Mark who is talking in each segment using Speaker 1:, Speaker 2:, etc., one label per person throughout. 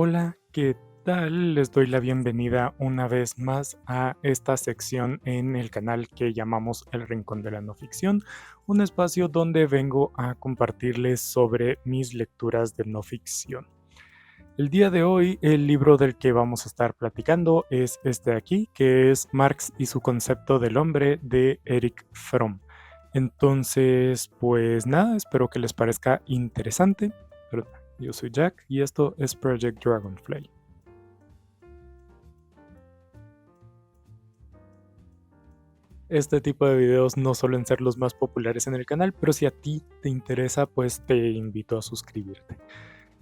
Speaker 1: Hola, ¿qué tal? Les doy la bienvenida una vez más a esta sección en el canal que llamamos El Rincón de la No Ficción, un espacio donde vengo a compartirles sobre mis lecturas de no ficción. El día de hoy, el libro del que vamos a estar platicando es este de aquí, que es Marx y su concepto del hombre de Erich Fromm. Entonces, pues nada, espero que les parezca interesante. Perdón, yo soy Jack y esto es Project Dragonfly. Este tipo de videos no suelen ser los más populares en el canal, pero si a ti te interesa, pues te invito a suscribirte.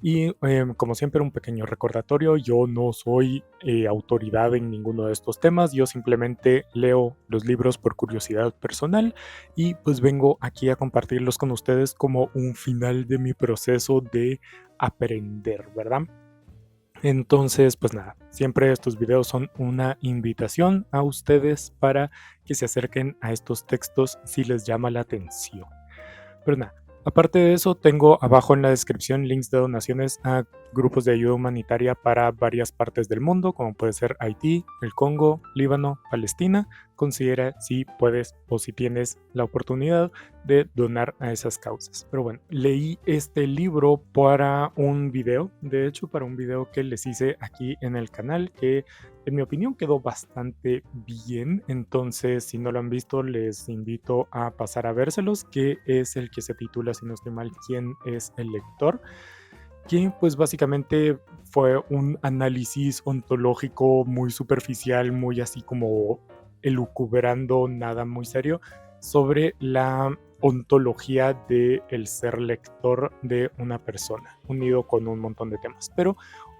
Speaker 1: Y como siempre, un pequeño recordatorio, yo no soy autoridad en ninguno de estos temas, yo simplemente leo los libros por curiosidad personal y pues vengo aquí a compartirlos con ustedes como un final de mi proceso de aprender, ¿verdad? Entonces, pues nada, siempre estos videos son una invitación a ustedes para que se acerquen a estos textos si les llama la atención. Pero nada, aparte de eso, tengo abajo en la descripción links de donaciones a grupos de ayuda humanitaria para varias partes del mundo, como puede ser Haití, el Congo, Líbano, Palestina. Considera si puedes o si tienes la oportunidad de donar a esas causas. Pero bueno, leí este libro para un video, de hecho para un video que les hice aquí en el canal, que en mi opinión quedó bastante bien. Entonces, si no lo han visto, les invito a pasar a vérselos, que es el que se titula, si no estoy mal, ¿Quién es el lector? Que pues básicamente fue un análisis ontológico muy superficial, muy así como elucubrando, nada muy serio, sobre la ontología del ser lector de una persona, unido con un montón de temas. Pero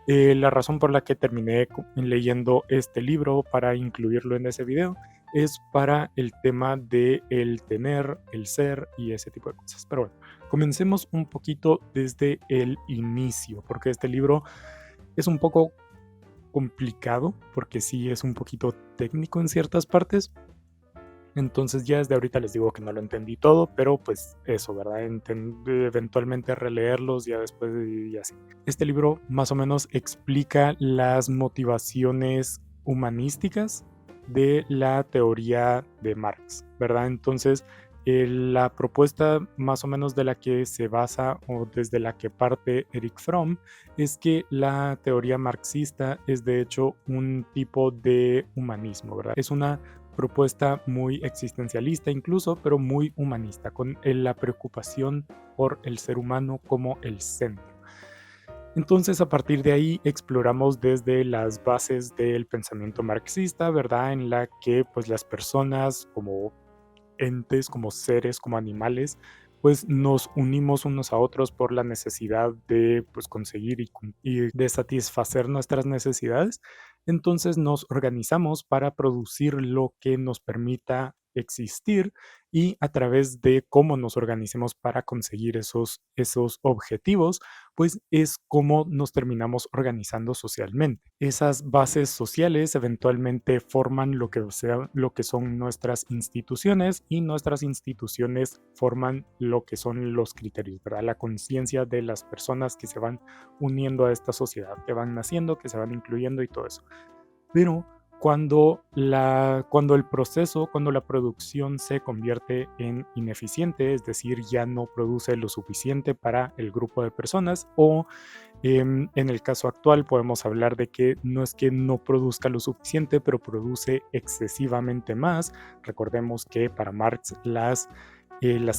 Speaker 1: la razón por la que terminé leyendo este libro para incluirlo en ese video es para el tema de el tener, el ser y ese tipo de cosas. Pero bueno, comencemos un poquito desde el inicio, porque este libro es un poco complicado, porque sí es un poquito técnico en ciertas partes. Entonces ya desde ahorita les digo que no lo entendí todo, pero pues eso, ¿verdad? Eventualmente releerlos ya después y así. Este libro más o menos explica las motivaciones humanísticas de la teoría de Marx, ¿verdad? Entonces, la propuesta más o menos de la que se basa o desde la que parte Erich Fromm es que la teoría marxista es de hecho un tipo de humanismo, ¿verdad? Es una propuesta muy existencialista incluso, pero muy humanista, con la preocupación por el ser humano como el centro. Entonces, a partir de ahí exploramos desde las bases del pensamiento marxista, ¿verdad? En la que pues las personas como entes, como seres, como animales, pues nos unimos unos a otros por la necesidad de pues, conseguir y de satisfacer nuestras necesidades. Entonces nos organizamos para producir lo que nos permita existir y a través de cómo nos organicemos para conseguir esos objetivos, pues es como nos terminamos organizando socialmente. Esas bases sociales eventualmente forman lo que son nuestras instituciones y nuestras instituciones forman lo que son los criterios, ¿verdad? La conciencia de las personas que se van uniendo a esta sociedad, que van naciendo, que se van incluyendo y todo eso. Pero cuando el proceso, cuando la producción se convierte en ineficiente, es decir, ya no produce lo suficiente para el grupo de personas o en el caso actual podemos hablar de que no es que no produzca lo suficiente, pero produce excesivamente más. Recordemos que para Marx las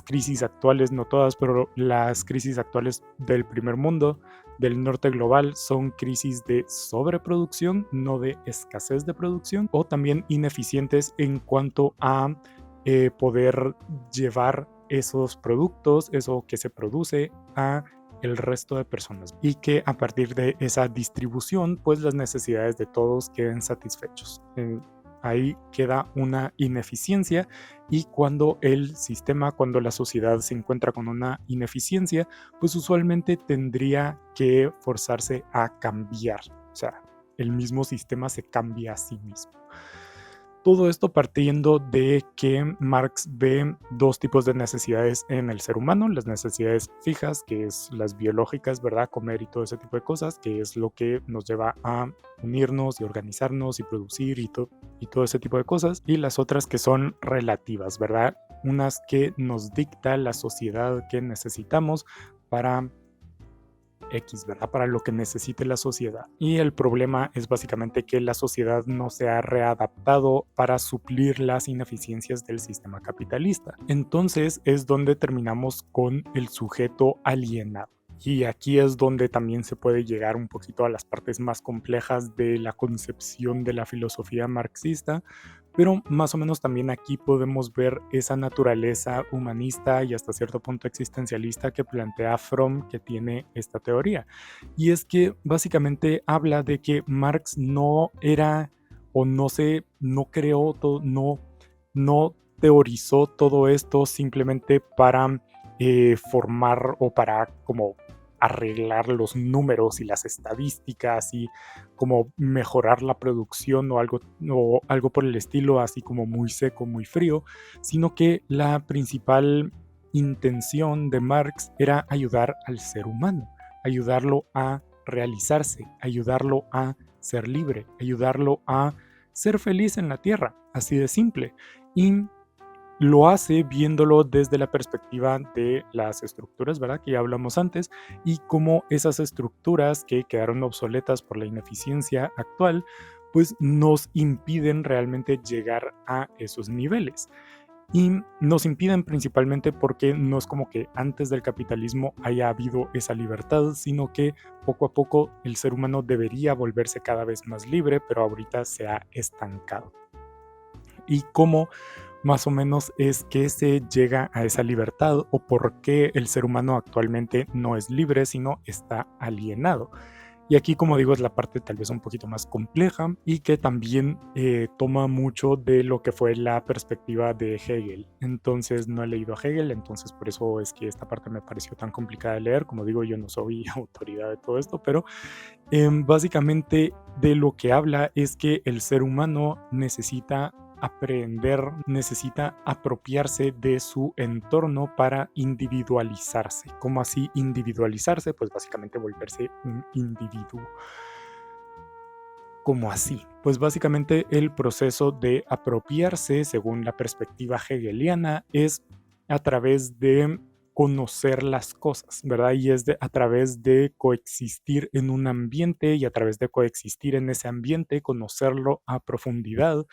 Speaker 1: crisis actuales, no todas, pero las crisis actuales del primer mundo, del norte global, son crisis de sobreproducción, no de escasez de producción, o también ineficientes en cuanto a poder llevar esos productos, eso que se produce, a el resto de personas y que a partir de esa distribución pues las necesidades de todos queden satisfechos. Ahí queda una ineficiencia y cuando el sistema, cuando la sociedad se encuentra con una ineficiencia, pues usualmente tendría que forzarse a cambiar. O sea, el mismo sistema se cambia a sí mismo. todo esto partiendo de que Marx ve dos tipos de necesidades en el ser humano: las necesidades fijas, que es las biológicas, ¿verdad? Comer y todo ese tipo de cosas, que es lo que nos lleva a unirnos y organizarnos y producir y todo ese tipo de cosas, y las otras que son relativas, ¿verdad? Unas que nos dicta la sociedad que necesitamos para X, ¿verdad? Para lo que necesite la sociedad. Y el problema es básicamente que la sociedad no se ha readaptado para suplir las ineficiencias del sistema capitalista. Entonces es donde terminamos con el sujeto alienado. Y aquí es donde también se puede llegar un poquito a las partes más complejas de la concepción de la filosofía marxista, pero más o menos también aquí podemos ver esa naturaleza humanista y hasta cierto punto existencialista que plantea Fromm, que tiene esta teoría. Y es que básicamente habla de que Marx no era o no creó, no teorizó todo esto simplemente para formar o para como arreglar los números y las estadísticas y como mejorar la producción o algo por el estilo, así como muy seco, muy frío, sino que la principal intención de Marx era ayudar al ser humano, ayudarlo a realizarse, ayudarlo a ser libre, ayudarlo a ser feliz en la tierra, así de simple. Y lo hace viéndolo desde la perspectiva de las estructuras, ¿verdad? Que ya hablamos antes, y cómo esas estructuras que quedaron obsoletas por la ineficiencia actual, pues nos impiden realmente llegar a esos niveles. Y nos impiden principalmente porque no es como que antes del capitalismo haya habido esa libertad, sino que poco a poco el ser humano debería volverse cada vez más libre, pero ahorita se ha estancado. Y cómo más o menos es que se llega a esa libertad, o por qué el ser humano actualmente no es libre, sino está alienado. Y aquí, como digo, es la parte tal vez un poquito más compleja y que también toma mucho de lo que fue la perspectiva de Hegel. Entonces no he leído a Hegel, entonces por eso es que esta parte me pareció tan complicada de leer. Como digo, yo no soy autoridad de todo esto, pero básicamente de lo que habla es que el ser humano necesita aprender, necesita apropiarse de su entorno para individualizarse. ¿Cómo así individualizarse? Pues básicamente volverse un individuo. ¿Cómo así? Pues básicamente el proceso de apropiarse, según la perspectiva hegeliana, es a través de conocer las cosas, ¿verdad? Y es a través de coexistir en un ambiente, y a través de coexistir en ese ambiente, conocerlo a profundidad,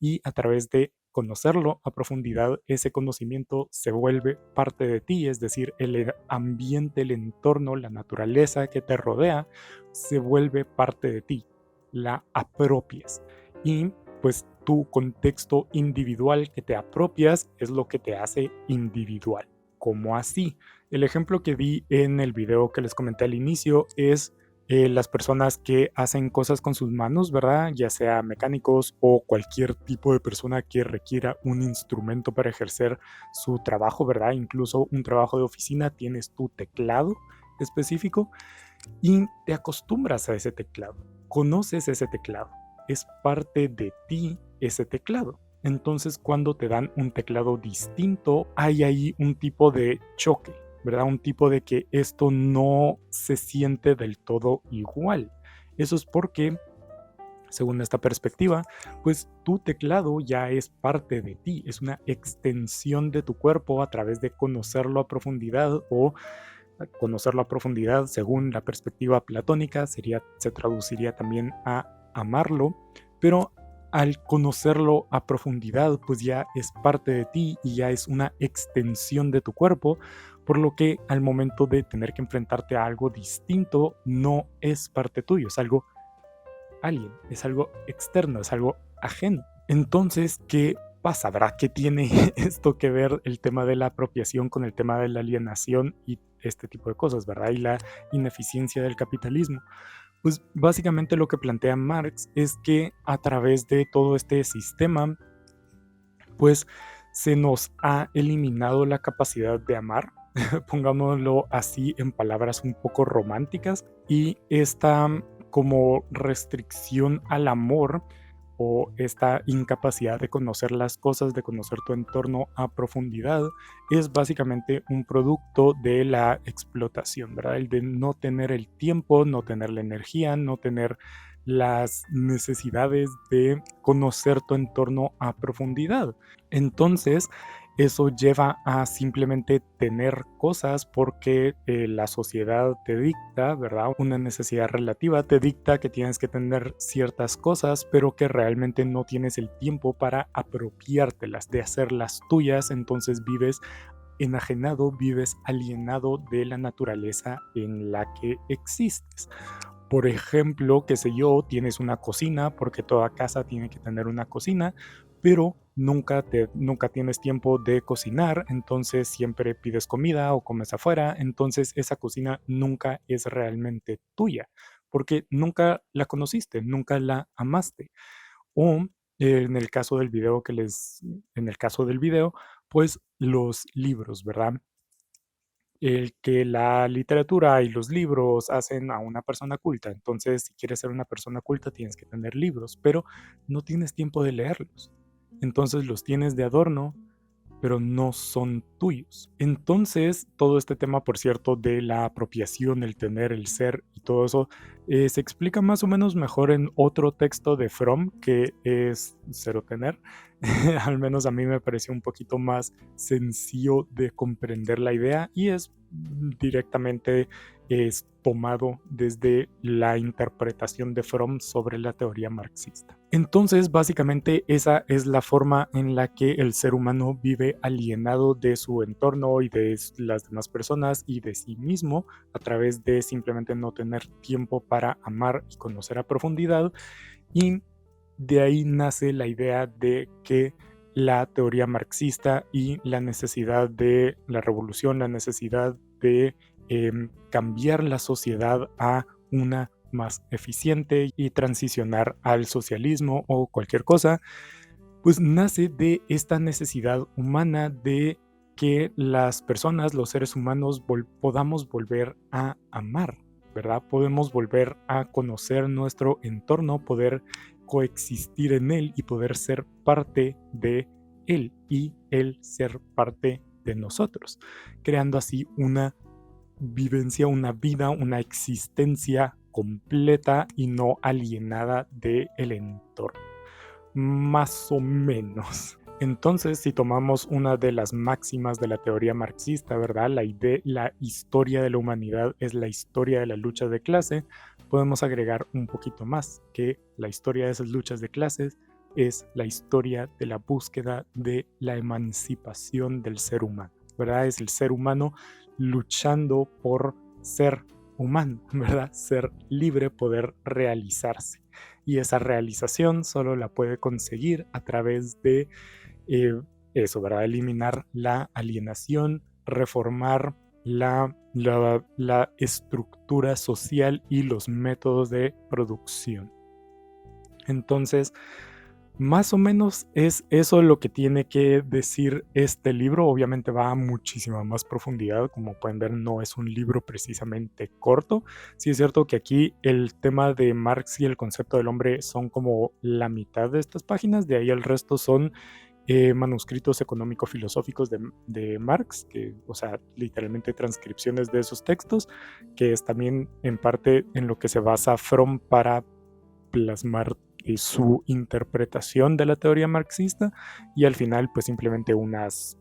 Speaker 1: y a través de conocerlo a profundidad, ese conocimiento se vuelve parte de ti, es decir, el ambiente, el entorno, la naturaleza que te rodea se vuelve parte de ti, la apropias, y pues tu contexto individual que te apropias es lo que te hace individual. ¿Cómo así? El ejemplo que di en el video que les comenté al inicio es las personas que hacen cosas con sus manos, ¿verdad? Ya sea mecánicos o cualquier tipo de persona que requiera un instrumento para ejercer su trabajo, ¿verdad? Incluso un trabajo de oficina, tienes tu teclado específico y te acostumbras a ese teclado, conoces ese teclado, es parte de ti ese teclado. Entonces, cuando te dan un teclado distinto, hay ahí un tipo de choque, ¿verdad? Un tipo de que esto no se siente del todo igual. Eso es porque, según esta perspectiva, pues tu teclado ya es parte de ti, es una extensión de tu cuerpo a través de conocerlo a profundidad, o conocerlo a profundidad, según la perspectiva platónica, se traduciría también a amarlo, pero al conocerlo a profundidad, pues ya es parte de ti y ya es una extensión de tu cuerpo, por lo que al momento de tener que enfrentarte a algo distinto, no es parte tuyo, es algo alien, es algo externo, es algo ajeno. Entonces, ¿qué pasa? ¿Verdad? ¿Qué tiene esto que ver el tema de la apropiación con el tema de la alienación y este tipo de cosas, ¿verdad? Y la ineficiencia del capitalismo. Pues básicamente lo que plantea Marx es que a través de todo este sistema, pues se nos ha eliminado la capacidad de amar, pongámoslo así en palabras un poco románticas, y esta como restricción al amor o esta incapacidad de conocer las cosas, de conocer tu entorno a profundidad, es básicamente un producto de la explotación, ¿verdad? El de no tener el tiempo, no tener la energía, no tener las necesidades de conocer tu entorno a profundidad. Entonces, eso lleva a simplemente tener cosas porque la sociedad te dicta, ¿verdad? Una necesidad relativa te dicta que tienes que tener ciertas cosas, pero que realmente no tienes el tiempo para apropiártelas, de hacerlas tuyas, entonces vives enajenado, vives alienado de la naturaleza en la que existes. Por ejemplo, qué sé yo, tienes una cocina, porque toda casa tiene que tener una cocina, pero nunca tienes tiempo de cocinar, entonces siempre pides comida o comes afuera, entonces esa cocina nunca es realmente tuya, porque nunca la conociste, nunca la amaste. O en el caso del video en el caso del video, pues los libros, ¿verdad? El que la literatura y los libros hacen a una persona culta. Entonces, si quieres ser una persona culta, tienes que tener libros, pero no tienes tiempo de leerlos. Entonces los tienes de adorno, pero no son tuyos. Entonces, todo este tema, por cierto, de la apropiación, el tener, el ser y todo eso, se explica más o menos mejor en otro texto de Fromm, que es Cero Tener. Al menos a mí me pareció un poquito más sencillo de comprender la idea y es directamente tomado desde la interpretación de Fromm sobre la teoría marxista. Entonces, básicamente esa es la forma en la que el ser humano vive alienado de su entorno y de las demás personas y de sí mismo a través de simplemente no tener tiempo para amar y conocer a profundidad, y de ahí nace la idea de que la teoría marxista y la necesidad de la revolución, la necesidad de cambiar la sociedad a una más eficiente y transicionar al socialismo o cualquier cosa, pues nace de esta necesidad humana de que las personas, los seres humanos, podamos volver a amar, ¿verdad? Podemos volver a conocer nuestro entorno, poder coexistir en él y poder ser parte de él y él ser parte de nosotros, creando así una vivencia, una vida, una existencia completa y no alienada del entorno. Más o menos. Entonces, si tomamos una de las máximas de la teoría marxista, ¿verdad? La historia de la humanidad es la historia de las luchas de clase, podemos agregar un poquito más, que la historia de esas luchas de clases es la historia de la búsqueda de la emancipación del ser humano, ¿verdad? Es el ser humano luchando por ser humano, ¿verdad? Ser libre, poder realizarse. Y esa realización solo la puede conseguir a través de eso, ¿verdad? Eliminar la alienación, reformar la estructura social y los métodos de producción. Entonces, más o menos es eso lo que tiene que decir este libro. Obviamente va a muchísima más profundidad. Como pueden ver, no es un libro precisamente corto. Sí es cierto que aquí el tema de Marx y el concepto del hombre son como la mitad de estas páginas. De ahí el resto son manuscritos económico-filosóficos de Marx, que, o sea, literalmente transcripciones de esos textos, que es también en parte en lo que se basa Fromm para plasmar su interpretación de la teoría marxista, y al final pues simplemente unas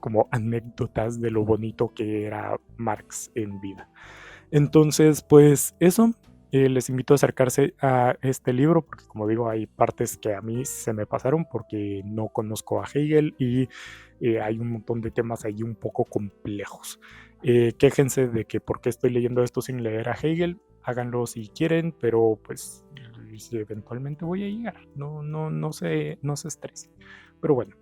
Speaker 1: como anécdotas de lo bonito que era Marx en vida. Entonces pues eso, les invito a acercarse a este libro porque como digo hay partes que a mí se me pasaron porque no conozco a Hegel y hay un montón de temas ahí un poco complejos. Quéjense de que por qué estoy leyendo esto sin leer a Hegel, háganlo si quieren, pero pues eventualmente voy a llegar, no se estresen. Pero bueno,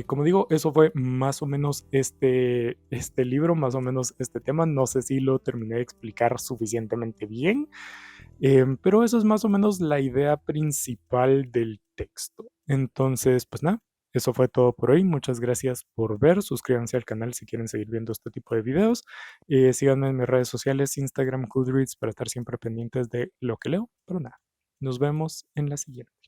Speaker 1: como digo, eso fue más o menos este libro, más o menos este tema. No sé si lo terminé de explicar suficientemente bien, pero eso es más o menos la idea principal del texto. Entonces, pues nada, eso fue todo por hoy. Muchas gracias por ver. Suscríbanse al canal si quieren seguir viendo este tipo de videos. Síganme en mis redes sociales, Instagram, Goodreads, para estar siempre pendientes de lo que leo. Pero nada, Nos vemos en la siguiente.